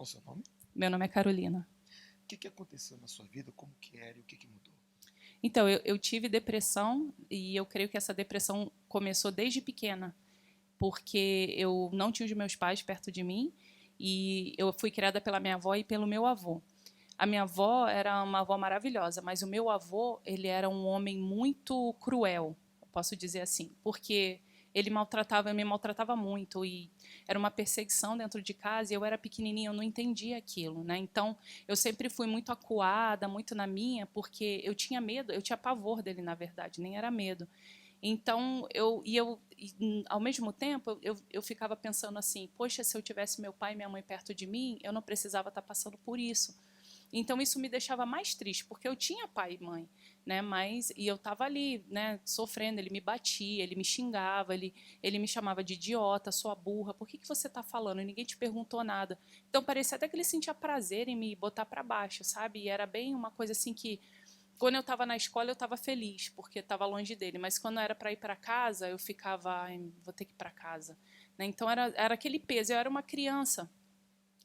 Qual o seu nome? Meu nome é Carolina. O que aconteceu na sua vida? Como que era e o que mudou? Então, eu tive depressão e eu creio que essa depressão começou desde pequena, porque eu não tinha os meus pais perto de mim e eu fui criada pela minha avó e pelo meu avô. A minha avó era uma avó maravilhosa, mas o meu avô, ele era um homem muito cruel, eu posso dizer assim, porque me maltratava muito e era uma perseguição dentro de casa e eu era pequenininha, eu não entendia aquilo, né? Então, eu sempre fui muito acuada, muito na minha, porque eu tinha medo, eu tinha pavor dele, na verdade, nem era medo. Então, ao mesmo tempo, eu ficava pensando assim, poxa, se eu tivesse meu pai e minha mãe perto de mim, eu não precisava estar passando por isso. Então isso me deixava mais triste, porque eu tinha pai e mãe, né? E eu estava ali, né, sofrendo, ele me batia, ele me xingava, ele me chamava de idiota, sua burra, por que você está falando? Ninguém te perguntou nada. Então parecia até que ele sentia prazer em me botar para baixo, sabe? E era bem uma coisa assim que quando eu estava na escola eu estava feliz, porque estava longe dele, mas quando era para ir para casa, eu ficava, ai, vou ter que ir para casa, né? Então era aquele peso, eu era uma criança,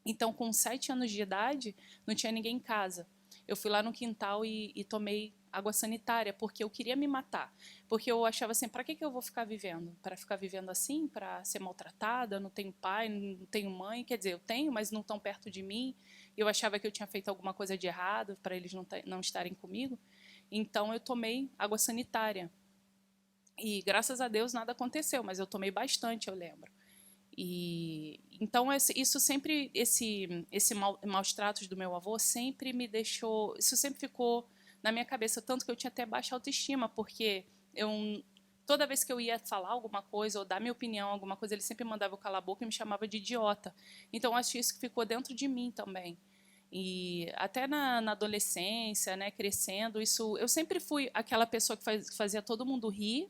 então, com 7 anos de idade, não tinha ninguém em casa. Eu fui lá no quintal e tomei água sanitária, porque eu queria me matar. Porque eu achava assim, para que eu vou ficar vivendo? Para ficar vivendo assim? Para ser maltratada? Eu não tenho pai, não tenho mãe. Quer dizer, eu tenho, mas não estão perto de mim. Eu achava que eu tinha feito alguma coisa de errado para eles não estarem comigo. Então, eu tomei água sanitária. E, graças a Deus, nada aconteceu, mas eu tomei bastante, eu lembro. E então isso sempre esse maus tratos do meu avô sempre me deixou, isso sempre ficou na minha cabeça, tanto que eu tinha até baixa autoestima, porque eu toda vez que eu ia falar alguma coisa ou dar minha opinião alguma coisa, ele sempre mandava eu calar a boca e me chamava de idiota. Então acho que isso que ficou dentro de mim também. E até na adolescência, né, crescendo, isso eu sempre fui aquela pessoa que fazia todo mundo rir,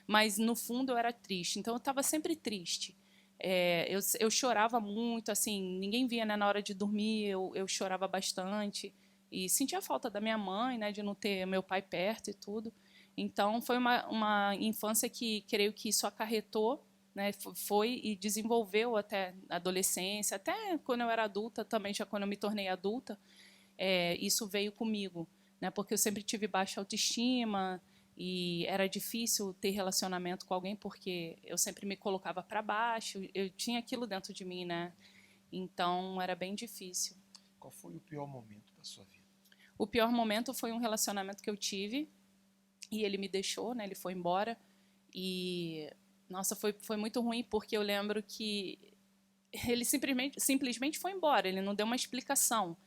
mas no fundo eu era triste. Então eu estava sempre triste. Eu chorava muito, assim, ninguém via, né, na hora de dormir, eu chorava bastante e sentia falta da minha mãe, né, de não ter meu pai perto e tudo. Então foi uma infância que creio que isso acarretou, né, foi e desenvolveu até a adolescência, até quando eu era adulta também, já quando eu me tornei adulta, isso veio comigo, né? Porque eu sempre tive baixa autoestima e era difícil ter relacionamento com alguém porque eu sempre me colocava para baixo, eu tinha aquilo dentro de mim, né? Então era bem difícil. Qual foi o pior momento da sua vida? O pior momento foi um relacionamento que eu tive e ele me deixou, né? Ele foi embora e nossa, foi muito ruim porque eu lembro que ele simplesmente foi embora, ele não deu uma explicação.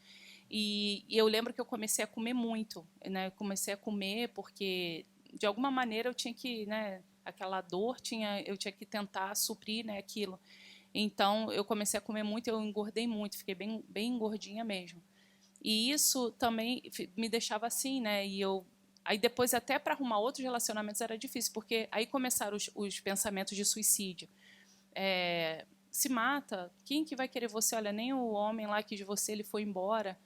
E eu lembro que eu comecei a comer muito, né? Eu comecei a comer porque de alguma maneira eu tinha que, né? Aquela dor eu tinha que tentar suprir, né? Aquilo. Então eu comecei a comer muito, eu engordei muito, fiquei bem gordinha mesmo. E isso também me deixava assim, né? Aí depois até para arrumar outros relacionamentos era difícil, porque aí começaram os pensamentos de suicídio. Se mata, quem que vai querer você? Olha, nem o homem lá que de você ele foi embora.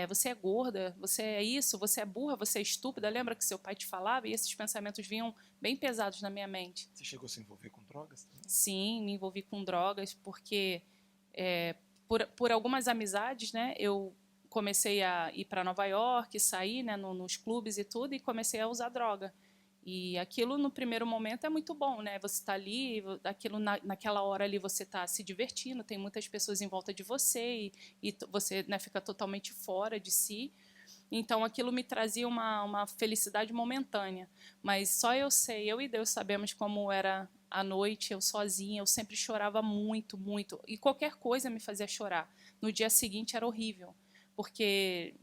Você é gorda, você é isso, você é burra, você é estúpida. Lembra que seu pai te falava? E esses pensamentos vinham bem pesados na minha mente. Você chegou a se envolver com drogas também? Sim, me envolvi com drogas porque por algumas amizades, né, eu comecei a ir para Nova York, sair, né, nos clubes e tudo, e comecei a usar droga. E aquilo no primeiro momento é muito bom, né? Você está ali, aquilo naquela hora ali você está se divertindo, tem muitas pessoas em volta de você e você, né, fica totalmente fora de si. Então aquilo me trazia uma felicidade momentânea. Mas só eu sei, eu e Deus sabemos como era à noite, eu sozinha, eu sempre chorava muito, muito. E qualquer coisa me fazia chorar. No dia seguinte era horrível, porque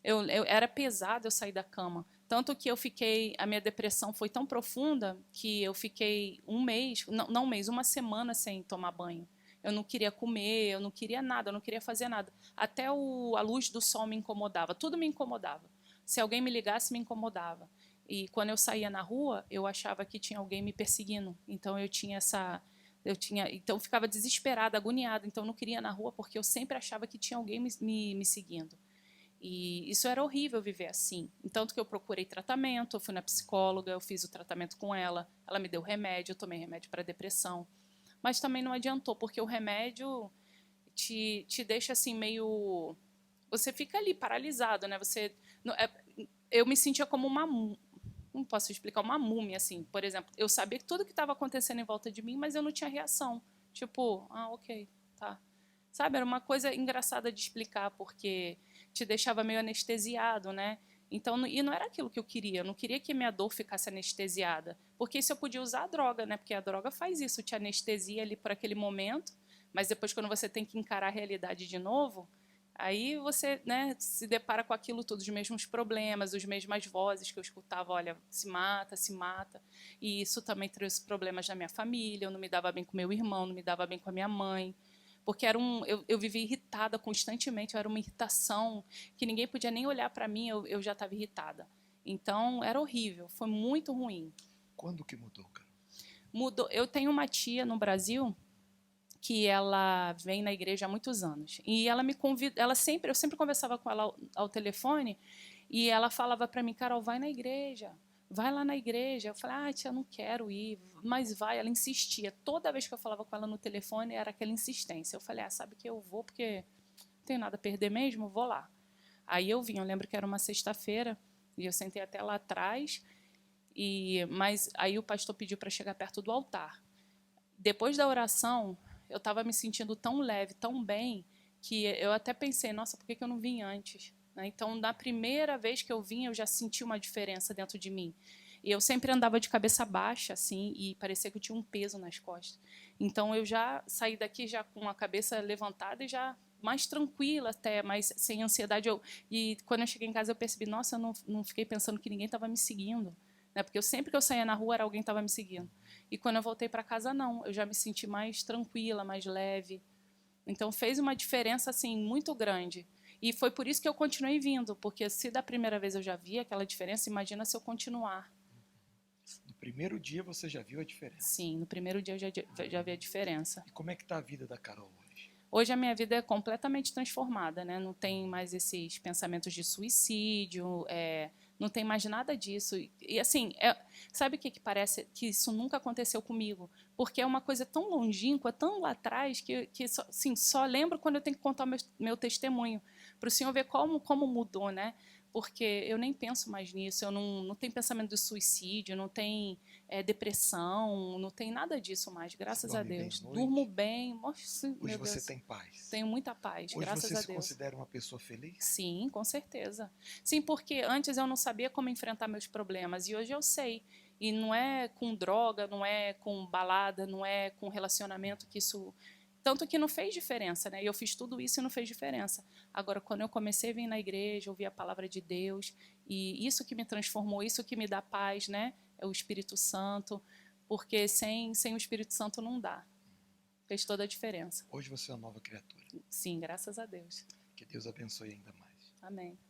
eu era pesado eu sair da cama. Tanto que a minha depressão foi tão profunda que eu fiquei um mês, não um mês, uma semana sem tomar banho. Eu não queria comer, eu não queria nada, eu não queria fazer nada. Até a luz do sol me incomodava, tudo me incomodava. Se alguém me ligasse, me incomodava. E quando eu saía na rua, eu achava que tinha alguém me perseguindo. Então então eu ficava desesperada, agoniada. Então eu não queria ir na rua porque eu sempre achava que tinha alguém me seguindo. E isso era horrível viver assim. Tanto que eu procurei tratamento, eu fui na psicóloga, eu fiz o tratamento com ela me deu remédio, eu tomei remédio para depressão. Mas também não adiantou, porque o remédio te deixa assim meio... Você fica ali paralisado, né? Eu me sentia como uma... Não posso explicar, uma múmia, assim. Por exemplo, eu sabia que tudo que estava acontecendo em volta de mim, mas eu não tinha reação. Tipo, ok, tá. Sabe, era uma coisa engraçada de explicar, porque te deixava meio anestesiado, né? Então, e não era aquilo que eu queria. Eu não queria que minha dor ficasse anestesiada. Porque isso eu podia usar a droga, né? Porque a droga faz isso, te anestesia ali por aquele momento, mas depois, quando você tem que encarar a realidade de novo, aí você, né, se depara com aquilo tudo, os mesmos problemas, as mesmas vozes que eu escutava, olha, se mata, se mata. E isso também trouxe problemas na minha família, eu não me dava bem com meu irmão, não me dava bem com a minha mãe, porque eu vivia irritada constantemente, eu era uma irritação que ninguém podia nem olhar para mim, eu já estava irritada. Então, era horrível, foi muito ruim. Quando que mudou, cara? Mudou. Eu tenho uma tia no Brasil que ela vem na igreja há muitos anos. E ela me convida, eu sempre conversava com ela ao telefone, e ela falava para mim, Carol, vai na igreja, vai lá na igreja. Eu falei, tia, não quero ir, mas vai. Ela insistia. Toda vez que eu falava com ela no telefone, era aquela insistência. Eu falei, sabe que eu vou, porque não tenho nada a perder mesmo, vou lá. Aí eu vim, eu lembro que era uma sexta-feira, e eu sentei até lá atrás, mas aí o pastor pediu para chegar perto do altar. Depois da oração, eu estava me sentindo tão leve, tão bem, que eu até pensei, nossa, por que eu não vim antes? Então, na primeira vez que eu vim, eu já senti uma diferença dentro de mim. E eu sempre andava de cabeça baixa, assim, e parecia que eu tinha um peso nas costas. Então, eu já saí daqui já com a cabeça levantada e já mais tranquila até, mais sem ansiedade. E quando eu cheguei em casa, eu percebi, nossa, eu não fiquei pensando que ninguém estava me seguindo. Né? Porque sempre que eu saía na rua, alguém estava me seguindo. E quando eu voltei para casa, não. Eu já me senti mais tranquila, mais leve. Então, fez uma diferença, assim, muito grande. E foi por isso que eu continuei vindo, porque se da primeira vez eu já vi aquela diferença, imagina se eu continuar. No primeiro dia você já viu a diferença? Sim, no primeiro dia eu já vi a diferença. E como é que está a vida da Carol hoje? Hoje a minha vida é completamente transformada, né? Não tem mais esses pensamentos de suicídio, não tem mais nada disso. E assim, sabe o que parece que isso nunca aconteceu comigo? Porque é uma coisa tão longínqua, tão lá atrás, que só lembro quando eu tenho que contar meu testemunho, para o senhor ver como mudou, né? Porque eu nem penso mais nisso, eu não tenho pensamento de suicídio, não tem depressão, não tem nada disso mais, graças a Deus. Durmo bem, hoje você tem paz? Tenho muita paz, hoje graças a Deus. Hoje você se considera uma pessoa feliz? Sim, com certeza. Sim, porque antes eu não sabia como enfrentar meus problemas e hoje eu sei. E não é com droga, não é com balada, não é com relacionamento que isso... Tanto que não fez diferença, né? Eu fiz tudo isso e não fez diferença. Agora, quando eu comecei a vir na igreja, ouvir a palavra de Deus, e isso que me transformou, isso que me dá paz, né? É o Espírito Santo, porque sem o Espírito Santo não dá. Fez toda a diferença. Hoje você é uma nova criatura. Sim, graças a Deus. Que Deus abençoe ainda mais. Amém.